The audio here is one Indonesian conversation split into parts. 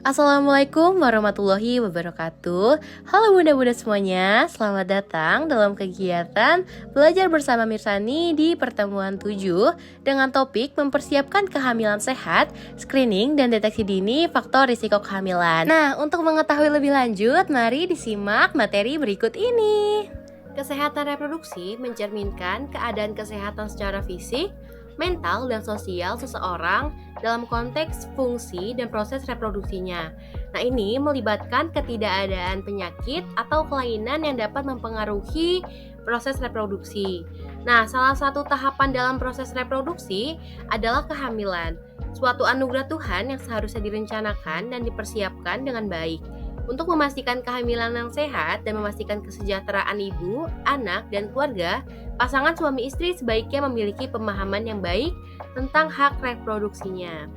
Assalamualaikum warahmatullahi wabarakatuh. Halo bunda-bunda semuanya, selamat datang dalam kegiatan Belajar Bersama Mirsani di pertemuan 7 dengan topik mempersiapkan kehamilan sehat, screening dan deteksi dini faktor risiko kehamilan. Nah, untuk mengetahui lebih lanjut, mari disimak materi berikut ini. Kesehatan reproduksi mencerminkan keadaan kesehatan secara fisik, mental, dan sosial seseorang dalam konteks fungsi dan proses reproduksinya. Nah, ini melibatkan ketidakadaan penyakit atau kelainan yang dapat mempengaruhi proses reproduksi. Nah, salah satu tahapan dalam proses reproduksi adalah kehamilan, suatu anugerah Tuhan yang seharusnya direncanakan dan dipersiapkan dengan baik. Untuk memastikan kehamilan yang sehat dan memastikan kesejahteraan ibu, anak, dan keluarga, pasangan suami istri sebaiknya memiliki pemahaman yang baik tentang hak reproduksinya.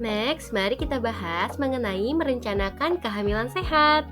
Next, mari kita bahas mengenai merencanakan kehamilan sehat.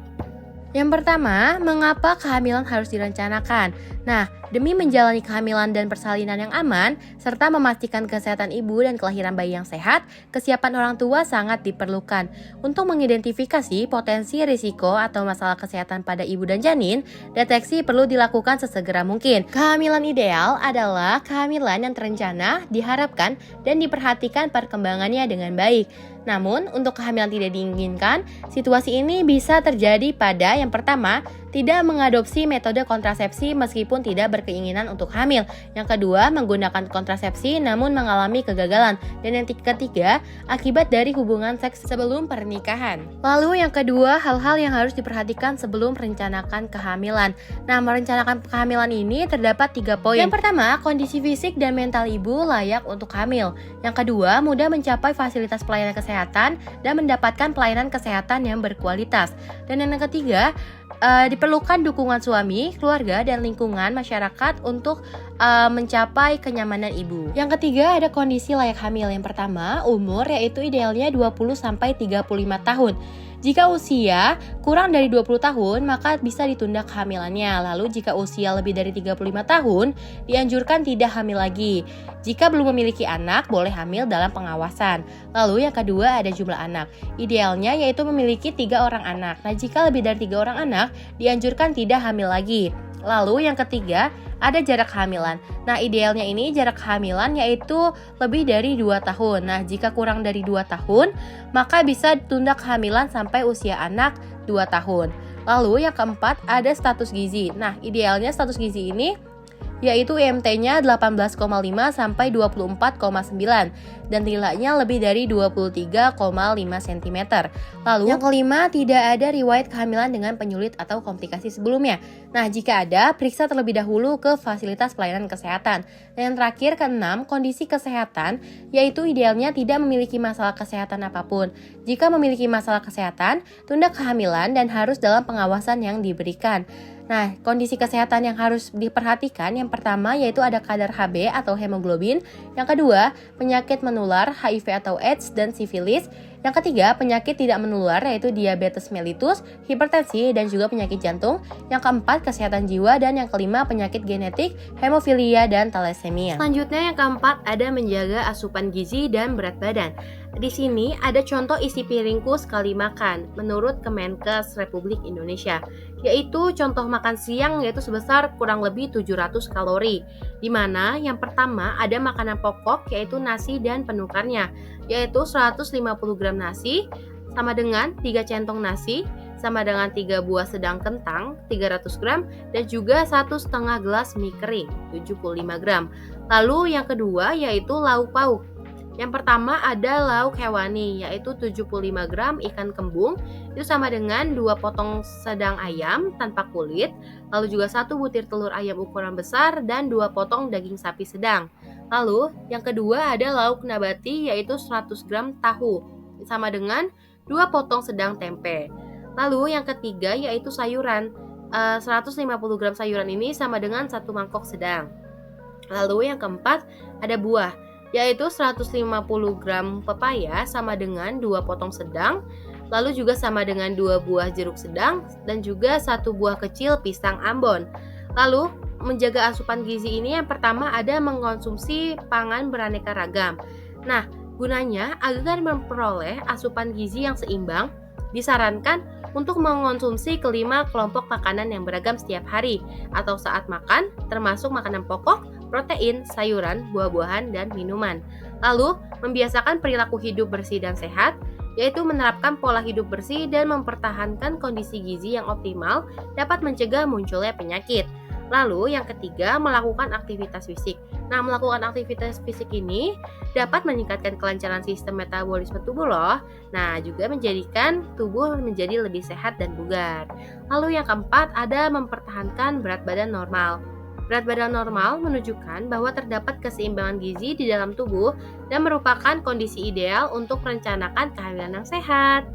Yang pertama, mengapa kehamilan harus direncanakan? Nah, demi menjalani kehamilan dan persalinan yang aman, serta memastikan kesehatan ibu dan kelahiran bayi yang sehat, kesiapan orang tua sangat diperlukan. Untuk mengidentifikasi potensi risiko atau masalah kesehatan pada ibu dan janin, deteksi perlu dilakukan sesegera mungkin. Kehamilan ideal adalah kehamilan yang terencana, diharapkan, dan diperhatikan perkembangannya dengan baik. Namun, untuk kehamilan tidak diinginkan, situasi ini bisa terjadi pada yang pertama, tidak mengadopsi metode kontrasepsi meskipun tidak berkeinginan untuk hamil. Yang kedua, menggunakan kontrasepsi namun mengalami kegagalan. Dan yang ketiga, akibat dari hubungan seks sebelum pernikahan. Lalu yang kedua, hal-hal yang harus diperhatikan sebelum merencanakan kehamilan. Nah, merencanakan kehamilan ini terdapat 3 poin. Yang pertama, kondisi fisik dan mental ibu layak untuk hamil. Yang kedua, mudah mencapai fasilitas pelayanan kesehatan dan mendapatkan pelayanan kesehatan yang berkualitas. Dan yang ketiga, diperlukan dukungan suami, keluarga, dan lingkungan masyarakat untuk mencapai kenyamanan ibu. Yang ketiga, ada kondisi layak hamil. Yang pertama, umur, yaitu idealnya 20-35 tahun. Jika usia kurang dari 20 tahun, maka bisa ditunda kehamilannya. Lalu jika usia lebih dari 35 tahun, dianjurkan tidak hamil lagi. Jika belum memiliki anak, boleh hamil dalam pengawasan. Lalu yang kedua, ada jumlah anak. Idealnya yaitu memiliki 3 orang anak. Nah, jika lebih dari 3 orang anak, dianjurkan tidak hamil lagi. Lalu yang ketiga, ada jarak kehamilan. Nah, idealnya ini jarak kehamilan yaitu lebih dari 2 tahun. Nah, jika kurang dari 2 tahun, maka bisa ditunda kehamilan sampai usia anak 2 tahun. Lalu yang keempat, ada status gizi. Nah, idealnya status gizi ini yaitu IMT-nya 18,5 sampai 24,9 dan tilaknya lebih dari 23,5 cm. Lalu yang kelima, tidak ada riwayat kehamilan dengan penyulit atau komplikasi sebelumnya. Nah, jika ada, periksa terlebih dahulu ke fasilitas pelayanan kesehatan. Dan yang terakhir, keenam, kondisi kesehatan, yaitu idealnya tidak memiliki masalah kesehatan apapun. Jika memiliki masalah kesehatan, tunda kehamilan dan harus dalam pengawasan yang diberikan. Nah, kondisi kesehatan yang harus diperhatikan yang pertama yaitu ada kadar Hb atau hemoglobin, yang kedua penyakit menular HIV atau AIDS dan sifilis, yang ketiga penyakit tidak menular yaitu diabetes mellitus, hipertensi dan juga penyakit jantung, yang keempat kesehatan jiwa, dan yang kelima penyakit genetik, hemofilia dan thalassemia. Selanjutnya yang keempat ada menjaga asupan gizi dan berat badan. Di sini ada contoh isi piringku sekali makan menurut Kemenkes Republik Indonesia, yaitu contoh makan siang yaitu sebesar kurang lebih 700 kalori, di mana yang pertama ada makanan pokok yaitu nasi dan penukarnya, yaitu 150 gram nasi sama dengan 3 centong nasi sama dengan 3 buah sedang kentang 300 gram dan juga 1,5 gelas mie kering 75 gram. Lalu yang kedua yaitu lauk pauk. Yang pertama ada lauk hewani yaitu 75 gram ikan kembung, itu sama dengan 2 potong sedang ayam tanpa kulit, lalu juga 1 butir telur ayam ukuran besar dan 2 potong daging sapi sedang. Lalu yang kedua ada lauk nabati yaitu 100 gram tahu, sama dengan 2 potong sedang tempe. Lalu yang ketiga yaitu sayuran, 150 gram sayuran ini sama dengan 1 mangkok sedang. Lalu yang keempat ada buah, yaitu 150 gram pepaya sama dengan 2 potong sedang, lalu juga sama dengan 2 buah jeruk sedang, dan juga 1 buah kecil pisang ambon. Lalu, menjaga asupan gizi ini yang pertama ada mengkonsumsi pangan beraneka ragam. Nah, Gunanya agar memperoleh asupan gizi yang seimbang, disarankan untuk mengonsumsi kelima kelompok makanan yang beragam setiap hari atau saat makan, termasuk makanan pokok, protein, sayuran, buah-buahan, dan minuman. Lalu, membiasakan perilaku hidup bersih dan sehat, yaitu menerapkan pola hidup bersih dan mempertahankan kondisi gizi yang optimal dapat mencegah munculnya penyakit. Lalu yang ketiga, melakukan aktivitas fisik. Nah, melakukan aktivitas fisik ini dapat meningkatkan kelancaran sistem metabolisme tubuh loh. Nah, juga menjadikan tubuh menjadi lebih sehat dan bugar. Lalu yang keempat, ada mempertahankan berat badan normal. Berat badan normal menunjukkan bahwa terdapat keseimbangan gizi di dalam tubuh dan merupakan kondisi ideal untuk merencanakan kehamilan yang sehat.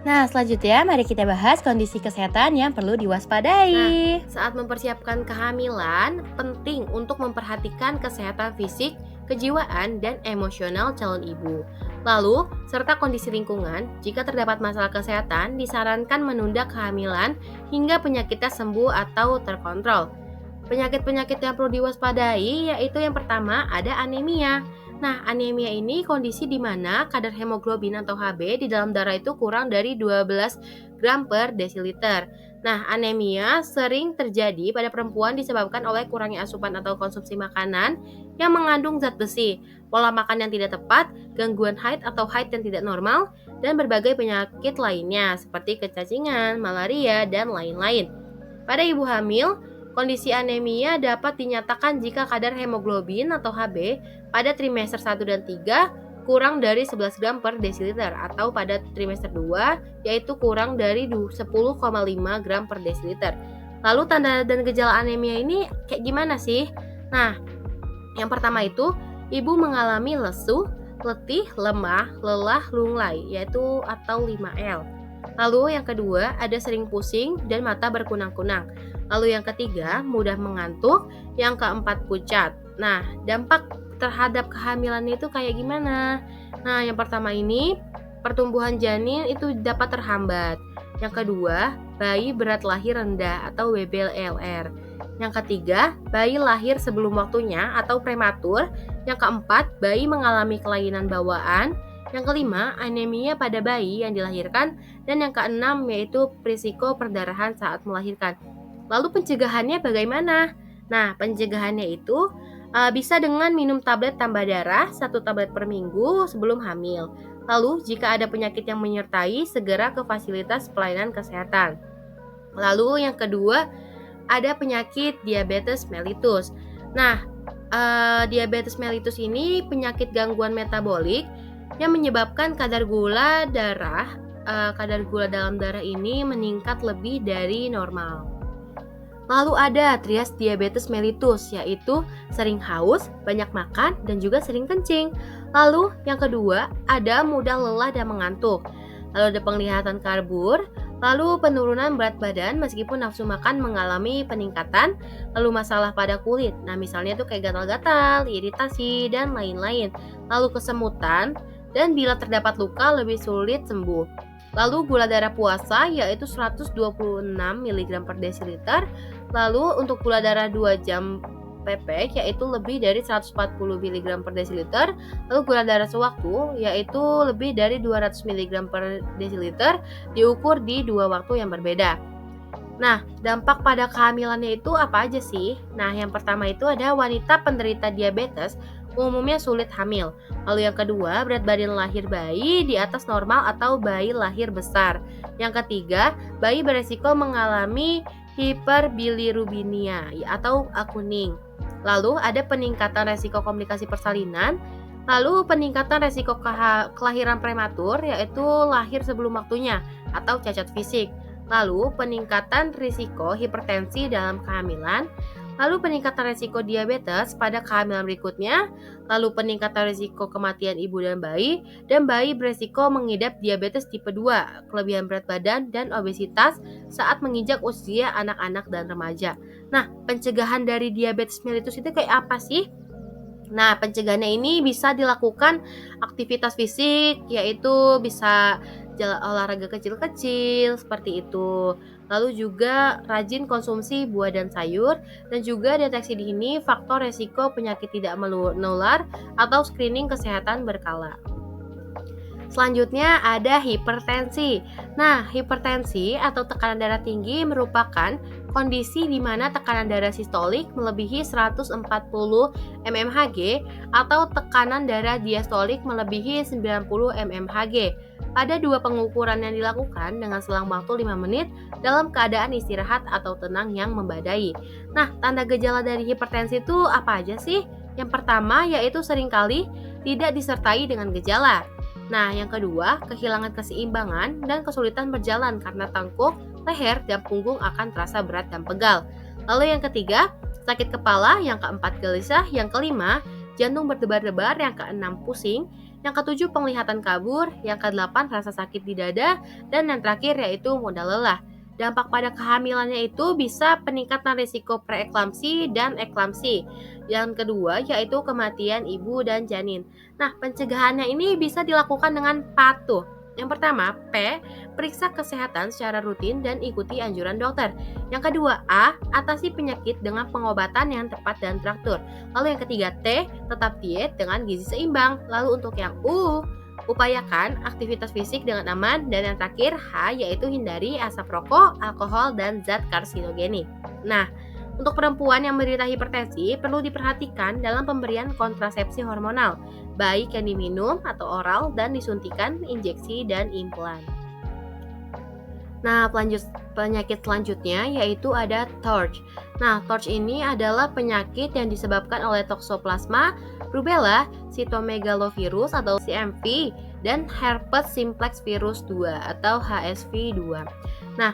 Nah, selanjutnya mari kita bahas kondisi kesehatan yang perlu diwaspadai. Saat mempersiapkan kehamilan, penting untuk memperhatikan kesehatan fisik, kejiwaan, dan emosional calon ibu. Lalu, serta kondisi lingkungan, jika terdapat masalah kesehatan, disarankan menunda kehamilan hingga penyakitnya sembuh atau terkontrol. Penyakit-penyakit yang perlu diwaspadai yaitu yang pertama ada anemia. Nah, anemia ini kondisi di mana kadar hemoglobin atau Hb di dalam darah itu kurang dari 12 gram per desiliter. Nah, anemia sering terjadi pada perempuan disebabkan oleh kurangnya asupan atau konsumsi makanan yang mengandung zat besi, pola makan yang tidak tepat, gangguan haid atau haid yang tidak normal, dan berbagai penyakit lainnya seperti kecacingan, malaria, dan lain-lain. Pada ibu hamil, kondisi anemia dapat dinyatakan jika kadar hemoglobin atau Hb pada trimester 1 dan 3 kurang dari 11 gram per desiliter atau pada trimester 2 yaitu kurang dari 10,5 gram per desiliter. Lalu tanda dan gejala anemia ini kayak gimana sih? Nah, yang pertama itu ibu mengalami lesu, letih, lemah, lelah, lunglai yaitu atau 5L. Lalu yang kedua ada sering pusing dan mata berkunang-kunang. Lalu yang ketiga mudah mengantuk, yang keempat pucat. Nah, dampak terhadap kehamilan itu kayak gimana? Nah, yang pertama ini pertumbuhan janin itu dapat terhambat. Yang kedua, bayi berat lahir rendah atau BBLR. Yang ketiga, bayi lahir sebelum waktunya atau prematur. Yang keempat, bayi mengalami kelainan bawaan. Yang kelima, anemia pada bayi yang dilahirkan. Dan yang keenam yaitu risiko perdarahan saat melahirkan. Lalu pencegahannya bagaimana? Nah, pencegahannya itu bisa dengan minum tablet tambah darah 1 tablet per minggu sebelum hamil. Lalu, jika ada penyakit yang menyertai, segera ke fasilitas pelayanan kesehatan. Lalu yang kedua, ada penyakit diabetes mellitus. Nah, diabetes mellitus ini penyakit gangguan metabolik yang menyebabkan kadar gula dalam darah ini meningkat lebih dari normal. Lalu ada trias diabetes mellitus, yaitu sering haus, banyak makan, dan juga sering kencing. Lalu yang kedua, ada mudah lelah dan mengantuk. Lalu ada penglihatan kabur, lalu penurunan berat badan meskipun nafsu makan mengalami peningkatan, lalu masalah pada kulit. Nah, misalnya tuh kayak gatal-gatal, iritasi, dan lain-lain. Lalu kesemutan, dan bila terdapat luka lebih sulit sembuh. Lalu gula darah puasa yaitu 126 mg per desiliter. Lalu untuk gula darah 2 jam PP yaitu lebih dari 140 mg per desiliter. Lalu gula darah sewaktu yaitu lebih dari 200 mg per desiliter diukur di 2 waktu yang berbeda. Nah, dampak pada kehamilannya itu apa aja sih? Nah, yang pertama itu ada wanita penderita diabetes umumnya sulit hamil. Lalu yang kedua, berat badan lahir bayi di atas normal atau bayi lahir besar. Yang ketiga, bayi beresiko mengalami hiperbilirubinemia atau kuning. Lalu ada peningkatan resiko komplikasi persalinan. Lalu peningkatan resiko kelahiran prematur yaitu lahir sebelum waktunya atau cacat fisik. Lalu peningkatan risiko hipertensi dalam kehamilan. Lalu peningkatan risiko diabetes pada kehamilan berikutnya, lalu peningkatan risiko kematian ibu dan bayi beresiko mengidap diabetes tipe 2, kelebihan berat badan, dan obesitas saat menginjak usia anak-anak dan remaja. Nah, pencegahan dari diabetes mellitus itu kayak apa sih? Nah, pencegahannya ini bisa dilakukan aktivitas fisik, yaitu bisa olahraga kecil-kecil seperti itu. lalu juga rajin konsumsi buah dan sayur, dan juga deteksi dini faktor resiko penyakit tidak menular atau screening kesehatan berkala. Selanjutnya ada hipertensi. Nah, hipertensi atau tekanan darah tinggi merupakan kondisi di mana tekanan darah sistolik melebihi 140 mmHg atau tekanan darah diastolik melebihi 90 mmHg. Pada dua pengukuran yang dilakukan dengan selang waktu 5 menit dalam keadaan istirahat atau tenang yang membadai. Nah, tanda gejala dari hipertensi itu apa aja sih? Yang pertama yaitu seringkali tidak disertai dengan gejala. Nah, yang kedua, kehilangan keseimbangan dan kesulitan berjalan karena tengkuk, leher, dan punggung akan terasa berat dan pegal. Lalu yang ketiga, sakit kepala, yang keempat gelisah, yang kelima, jantung berdebar-debar, yang keenam pusing, yang ketujuh penglihatan kabur, yang kedelapan rasa sakit di dada, dan yang terakhir yaitu mudah lelah. Dampak pada kehamilannya itu bisa peningkatan risiko preeklamsi dan eklamsi. Yang kedua yaitu kematian ibu dan janin. Nah, pencegahannya ini bisa dilakukan dengan patuh. Yang pertama, P. Periksa kesehatan secara rutin dan ikuti anjuran dokter. Yang kedua, A. Atasi penyakit dengan pengobatan yang tepat dan teratur. Lalu yang ketiga, T. Tetap diet dengan gizi seimbang. Lalu untuk yang U, upayakan aktivitas fisik dengan aman. Dan yang terakhir, H, yaitu hindari asap rokok, alkohol, dan zat karsinogenik. Nah, untuk perempuan yang menderita hipertensi perlu diperhatikan dalam pemberian kontrasepsi hormonal, baik yang diminum atau oral dan disuntikan, injeksi, dan implan. Nah, penyakit selanjutnya yaitu ada TORCH. Nah, TORCH ini adalah penyakit yang disebabkan oleh Toxoplasma, rubella, cytomegalovirus atau CMV, dan herpes simplex virus 2 atau HSV2. Nah,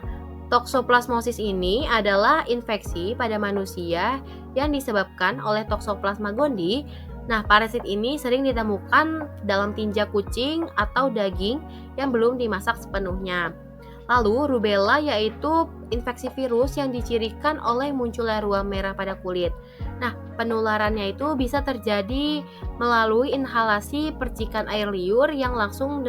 toksoplasmosis ini adalah infeksi pada manusia yang disebabkan oleh Toxoplasma gondii. Nah, parasit ini sering ditemukan dalam tinja kucing atau daging yang belum dimasak sepenuhnya. Lalu, rubella yaitu infeksi virus yang dicirikan oleh munculnya ruam merah pada kulit. Nah, penularannya itu bisa terjadi melalui inhalasi percikan air liur yang langsung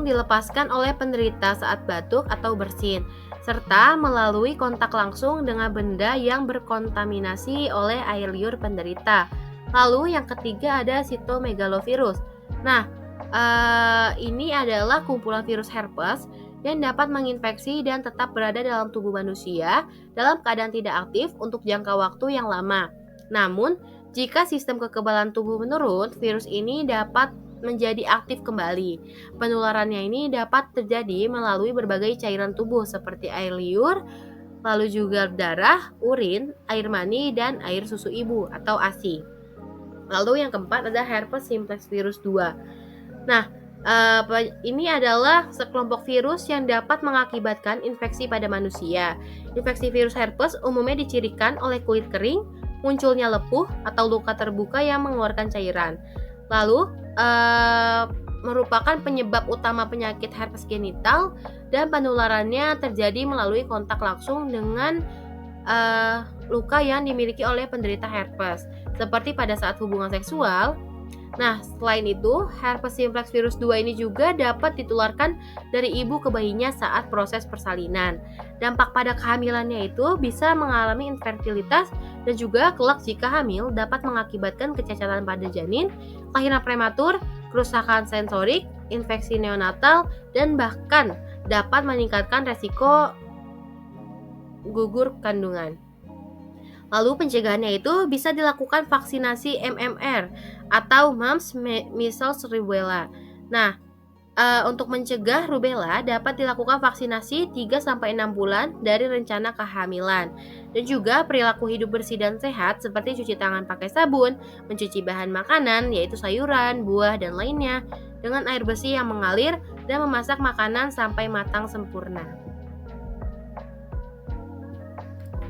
dilepaskan oleh penderita saat batuk atau bersin, serta melalui kontak langsung dengan benda yang berkontaminasi oleh air liur penderita. Lalu yang ketiga ada cytomegalovirus. Nah, ini adalah kumpulan virus herpes yang dapat menginfeksi dan tetap berada dalam tubuh manusia dalam keadaan tidak aktif untuk jangka waktu yang lama. Namun, jika sistem kekebalan tubuh menurun, virus ini dapat menjadi aktif kembali. Penularannya ini dapat terjadi melalui berbagai cairan tubuh seperti air liur, lalu juga darah, urin, air mani, dan air susu ibu atau ASI. Lalu yang keempat ada herpes simplex virus 2. Nah, ini adalah sekelompok virus yang dapat mengakibatkan infeksi pada manusia. Infeksi virus herpes umumnya dicirikan oleh kulit kering, munculnya lepuh atau luka terbuka yang mengeluarkan cairan. Lalu, merupakan penyebab utama penyakit herpes genital dan penularannya terjadi melalui kontak langsung dengan luka yang dimiliki oleh penderita herpes, seperti pada saat hubungan seksual. Nah, selain itu, herpes simplex virus 2 ini juga dapat ditularkan dari ibu ke bayinya saat proses persalinan. Dampak pada kehamilannya itu bisa mengalami infertilitas dan juga kelak jika hamil dapat mengakibatkan kecacatan pada janin, kelahiran prematur, kerusakan sensorik, infeksi neonatal, dan bahkan dapat meningkatkan resiko gugur kandungan. Lalu pencegahannya itu bisa dilakukan vaksinasi MMR atau mumps, measles, rubella. Nah, untuk mencegah rubella dapat dilakukan vaksinasi 3-6 bulan dari rencana kehamilan. Dan juga perilaku hidup bersih dan sehat seperti cuci tangan pakai sabun, mencuci bahan makanan yaitu sayuran, buah, dan lainnya dengan air bersih yang mengalir dan memasak makanan sampai matang sempurna.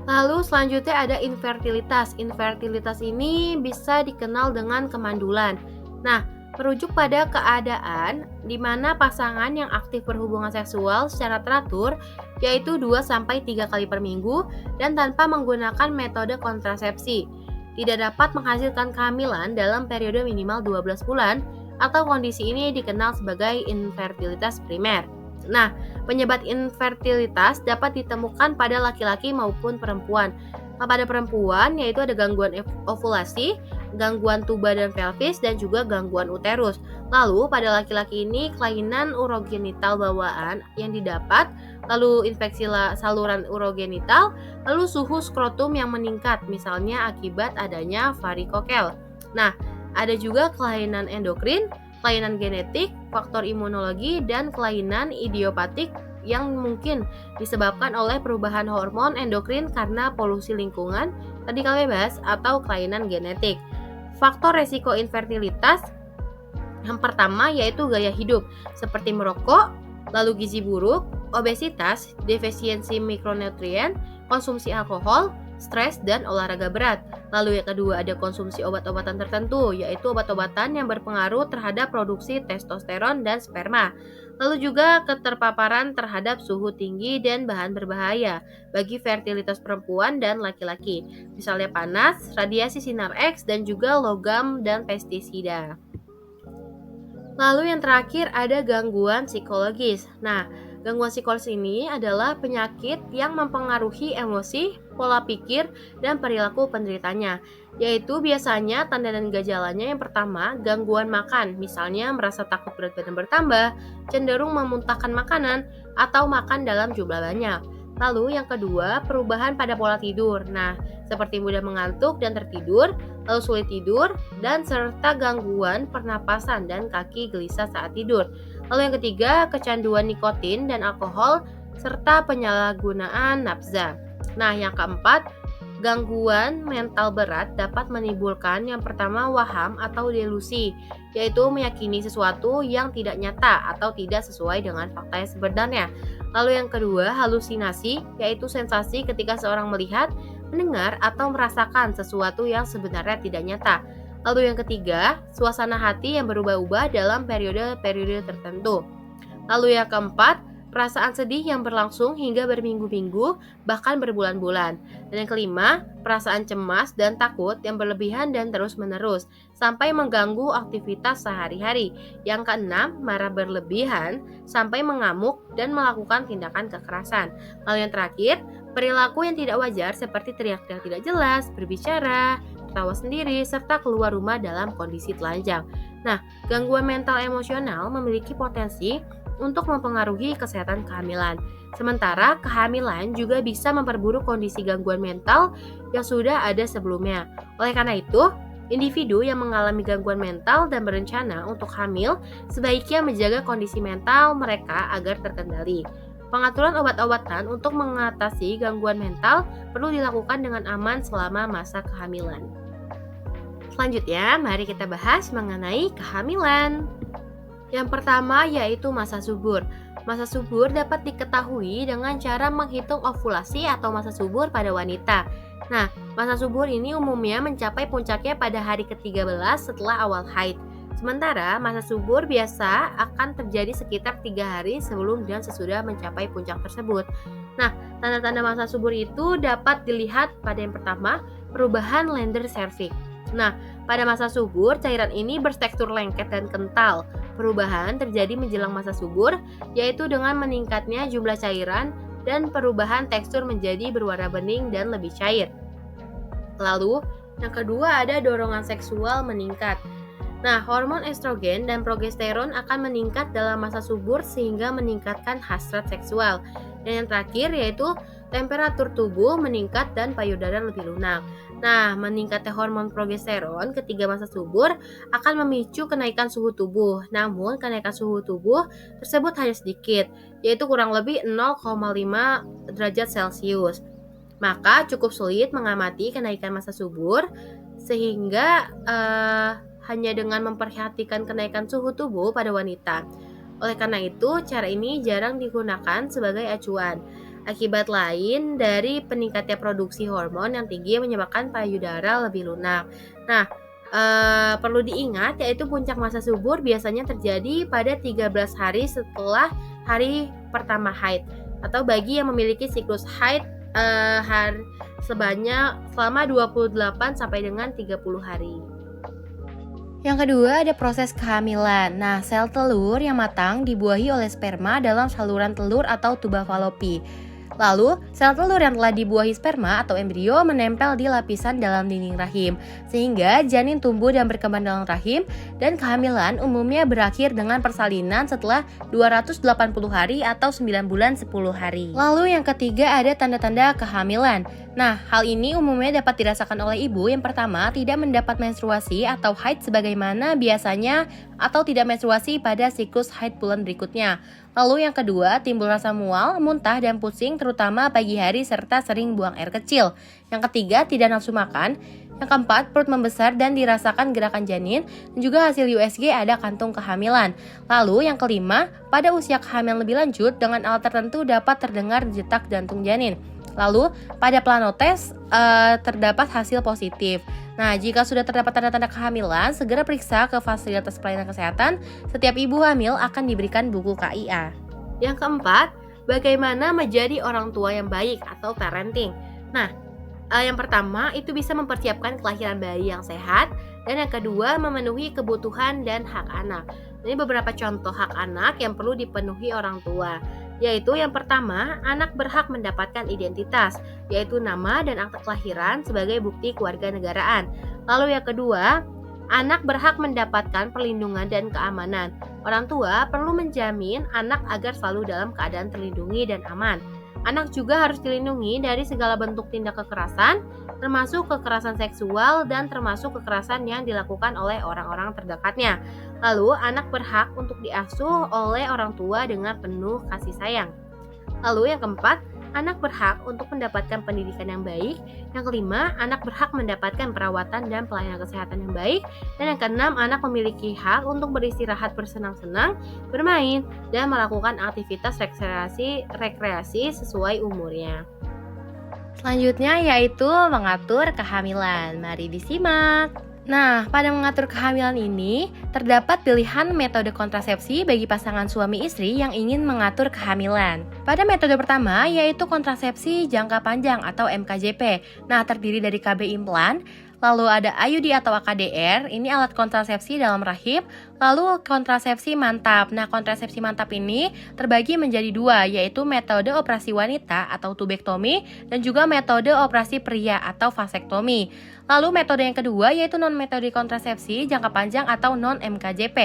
Lalu selanjutnya ada infertilitas. Infertilitas ini bisa dikenal dengan kemandulan. Nah, merujuk pada keadaan di mana pasangan yang aktif berhubungan seksual secara teratur yaitu 2-3 kali per minggu dan tanpa menggunakan metode kontrasepsi. Tidak dapat menghasilkan kehamilan dalam periode minimal 12 bulan atau kondisi ini dikenal sebagai infertilitas primer. Nah, penyebab infertilitas dapat ditemukan pada laki-laki maupun perempuan. Pada perempuan yaitu ada gangguan ovulasi, gangguan tuba dan pelvis, dan juga gangguan uterus. Lalu pada laki-laki ini kelainan urogenital bawaan yang didapat, lalu infeksi saluran urogenital, lalu suhu skrotum yang meningkat, misalnya akibat adanya varikokel. Nah, ada juga kelainan endokrin, kelainan genetik, faktor imunologi, dan kelainan idiopatik yang mungkin disebabkan oleh perubahan hormon endokrin karena polusi lingkungan, tadi kami bahas, atau kelainan genetik. Faktor resiko infertilitas yang pertama yaitu gaya hidup, seperti merokok, lalu gizi buruk, obesitas, defisiensi mikronutrien, konsumsi alkohol, stres, dan olahraga berat. Lalu yang kedua ada konsumsi obat-obatan tertentu, yaitu obat-obatan yang berpengaruh terhadap produksi testosteron dan sperma. Lalu juga keterpaparan terhadap suhu tinggi dan bahan berbahaya bagi fertilitas perempuan dan laki-laki, misalnya panas, radiasi sinar X, dan juga logam dan pestisida. Lalu yang terakhir ada gangguan psikologis. Nah, gangguan psikologis ini adalah penyakit yang mempengaruhi emosi, pola pikir, dan perilaku penderitanya, yaitu biasanya tanda dan gejalanya yang pertama, gangguan makan, misalnya merasa takut berat badan bertambah, cenderung memuntahkan makanan, atau makan dalam jumlah banyak. Lalu yang kedua, perubahan pada pola tidur. Nah, seperti mudah mengantuk dan tertidur, lalu sulit tidur, dan serta gangguan pernapasan dan kaki gelisah saat tidur. Lalu yang ketiga, kecanduan nikotin dan alkohol, serta penyalahgunaan nafsa. Nah, yang keempat, gangguan mental berat dapat menimbulkan yang pertama waham atau delusi, yaitu meyakini sesuatu yang tidak nyata atau tidak sesuai dengan fakta yang sebenarnya. Lalu yang kedua, halusinasi, yaitu sensasi ketika seorang melihat, mendengar, atau merasakan sesuatu yang sebenarnya tidak nyata. Lalu yang ketiga, suasana hati yang berubah-ubah dalam periode-periode tertentu. Lalu yang keempat, perasaan sedih yang berlangsung hingga berminggu-minggu, bahkan berbulan-bulan. Dan yang kelima, perasaan cemas dan takut yang berlebihan dan terus-menerus, sampai mengganggu aktivitas sehari-hari. Yang keenam, marah berlebihan, sampai mengamuk dan melakukan tindakan kekerasan. Lalu yang terakhir, perilaku yang tidak wajar seperti teriak-teriak tidak jelas, berbicara, tertawa sendiri, serta keluar rumah dalam kondisi telanjang. Nah, gangguan mental emosional memiliki potensi untuk mempengaruhi kesehatan kehamilan. Sementara kehamilan juga bisa memperburuk kondisi gangguan mental yang sudah ada sebelumnya. Oleh karena itu, individu yang mengalami gangguan mental dan berencana untuk hamil sebaiknya menjaga kondisi mental mereka agar terkendali. Pengaturan obat-obatan untuk mengatasi gangguan mental perlu dilakukan dengan aman selama masa kehamilan. Selanjutnya, mari kita bahas mengenai kehamilan. Yang pertama yaitu masa subur. Masa subur dapat diketahui dengan cara menghitung ovulasi atau masa subur pada wanita. Nah, masa subur ini umumnya mencapai puncaknya pada hari ke-13 setelah awal haid. Sementara masa subur biasa akan terjadi sekitar 3 hari sebelum dan sesudah mencapai puncak tersebut. Nah, tanda-tanda masa subur itu dapat dilihat pada yang pertama, perubahan lender cervix. Nah, pada masa subur, cairan ini bertekstur lengket dan kental. Perubahan terjadi menjelang masa subur, yaitu dengan meningkatnya jumlah cairan dan perubahan tekstur menjadi berwarna bening dan lebih cair. Lalu, yang kedua ada dorongan seksual meningkat. Nah, hormon estrogen dan progesteron akan meningkat dalam masa subur sehingga meningkatkan hasrat seksual. Dan yang terakhir yaitu temperatur tubuh meningkat dan payudara lebih lunak. Nah, meningkatnya hormon progesteron ketika masa subur akan memicu kenaikan suhu tubuh. Namun, kenaikan suhu tubuh tersebut hanya sedikit, yaitu kurang lebih 0,5 derajat Celcius. Maka cukup sulit mengamati kenaikan masa subur, sehingga hanya dengan memperhatikan kenaikan suhu tubuh pada wanita. Oleh karena itu, cara ini jarang digunakan sebagai acuan. Akibat lain dari peningkatnya produksi hormon yang tinggi menyebabkan payudara lebih lunak. Nah, perlu diingat yaitu puncak masa subur biasanya terjadi pada 13 hari setelah hari pertama haid, atau bagi yang memiliki siklus haid selama 28 sampai dengan 30 hari. Yang kedua ada proses kehamilan. Nah, sel telur yang matang dibuahi oleh sperma dalam saluran telur atau tuba falopi. Lalu, sel telur yang telah dibuahi sperma atau embrio menempel di lapisan dalam dinding rahim, sehingga janin tumbuh dan berkembang dalam rahim, dan kehamilan umumnya berakhir dengan persalinan setelah 280 hari atau 9 bulan 10 hari. Lalu yang ketiga ada tanda-tanda kehamilan. Nah, hal ini umumnya dapat dirasakan oleh ibu yang pertama tidak mendapat menstruasi atau haid sebagaimana biasanya atau tidak menstruasi pada siklus haid bulan berikutnya. Lalu yang kedua, timbul rasa mual, muntah, dan pusing terutama pagi hari serta sering buang air kecil. Yang ketiga, tidak nafsu makan. Yang keempat, perut membesar dan dirasakan gerakan janin, dan juga hasil USG ada kantung kehamilan. Lalu yang kelima, pada usia kehamilan lebih lanjut dengan alat tertentu dapat terdengar detak jantung janin. Lalu pada planotes terdapat hasil positif. Nah, jika sudah terdapat tanda-tanda kehamilan, segera periksa ke fasilitas pelayanan kesehatan. Setiap ibu hamil akan diberikan buku KIA. Yang keempat, bagaimana menjadi orang tua yang baik atau parenting. Nah, yang pertama itu bisa mempersiapkan kelahiran bayi yang sehat, dan yang kedua memenuhi kebutuhan dan hak anak. Ini beberapa contoh hak anak yang perlu dipenuhi orang tua, yaitu yang pertama, anak berhak mendapatkan identitas, yaitu nama dan akte kelahiran sebagai bukti kewarganegaraan. Lalu yang kedua, anak berhak mendapatkan perlindungan dan keamanan. Orang tua perlu menjamin anak agar selalu dalam keadaan terlindungi dan aman. Anak juga harus dilindungi dari segala bentuk tindak kekerasan, termasuk kekerasan seksual dan termasuk kekerasan yang dilakukan oleh orang-orang terdekatnya. Lalu, anak berhak untuk diasuh oleh orang tua dengan penuh kasih sayang. Lalu yang keempat, anak berhak untuk mendapatkan pendidikan yang baik. Yang kelima, anak berhak mendapatkan perawatan dan pelayanan kesehatan yang baik. Dan yang keenam, anak memiliki hak untuk beristirahat, bersenang-senang, bermain, dan melakukan aktivitas rekreasi sesuai umurnya. Selanjutnya yaitu mengatur kehamilan. Mari disimak. Nah, pada mengatur kehamilan ini, terdapat pilihan metode kontrasepsi bagi pasangan suami istri yang ingin mengatur kehamilan. Pada metode pertama, yaitu kontrasepsi jangka panjang atau MKJP. Nah, terdiri dari KB implan, lalu ada IUD atau AKDR, ini alat kontrasepsi dalam rahim, lalu kontrasepsi mantap. Nah, kontrasepsi mantap ini terbagi menjadi dua, yaitu metode operasi wanita atau tubektomi, dan juga metode operasi pria atau vasektomi. Lalu metode yang kedua yaitu non-metode kontrasepsi jangka panjang atau non-MKJP,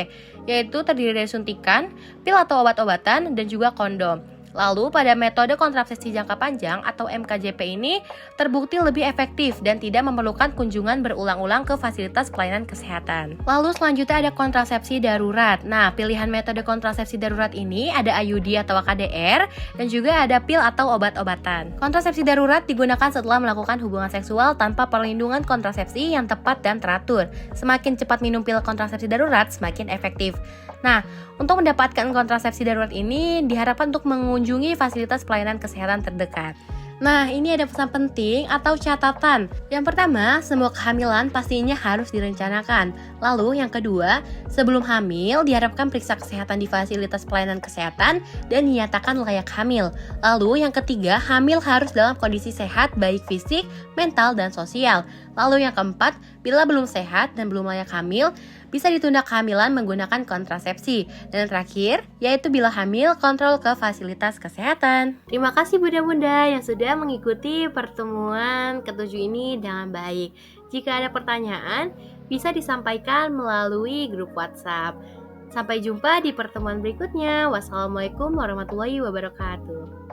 yaitu terdiri dari suntikan, pil atau obat-obatan, dan juga kondom. Lalu pada metode kontrasepsi jangka panjang atau MKJP ini terbukti lebih efektif dan tidak memerlukan kunjungan berulang-ulang ke fasilitas pelayanan kesehatan. Lalu selanjutnya ada kontrasepsi darurat. Nah, pilihan metode kontrasepsi darurat ini ada IUD atau KDR dan juga ada pil atau obat-obatan. Kontrasepsi darurat digunakan setelah melakukan hubungan seksual tanpa perlindungan kontrasepsi yang tepat dan teratur. Semakin cepat minum pil kontrasepsi darurat, semakin efektif. Nah, untuk mendapatkan kontrasepsi darurat ini diharapkan untuk mengunjungi fasilitas pelayanan kesehatan terdekat. Nah, ini ada pesan penting atau catatan. Yang pertama, semua kehamilan pastinya harus direncanakan. Lalu yang kedua, sebelum hamil diharapkan periksa kesehatan di fasilitas pelayanan kesehatan dan dinyatakan layak hamil. Lalu yang ketiga, hamil harus dalam kondisi sehat baik fisik, mental, dan sosial. Lalu yang keempat, bila belum sehat dan belum layak hamil, bisa ditunda kehamilan menggunakan kontrasepsi. Dan yang terakhir, yaitu bila hamil, kontrol ke fasilitas kesehatan. Terima kasih bunda-bunda yang sudah mengikuti pertemuan ketujuh ini dengan baik. Jika ada pertanyaan, bisa disampaikan melalui grup WhatsApp. Sampai jumpa di pertemuan berikutnya. Wassalamualaikum warahmatullahi wabarakatuh.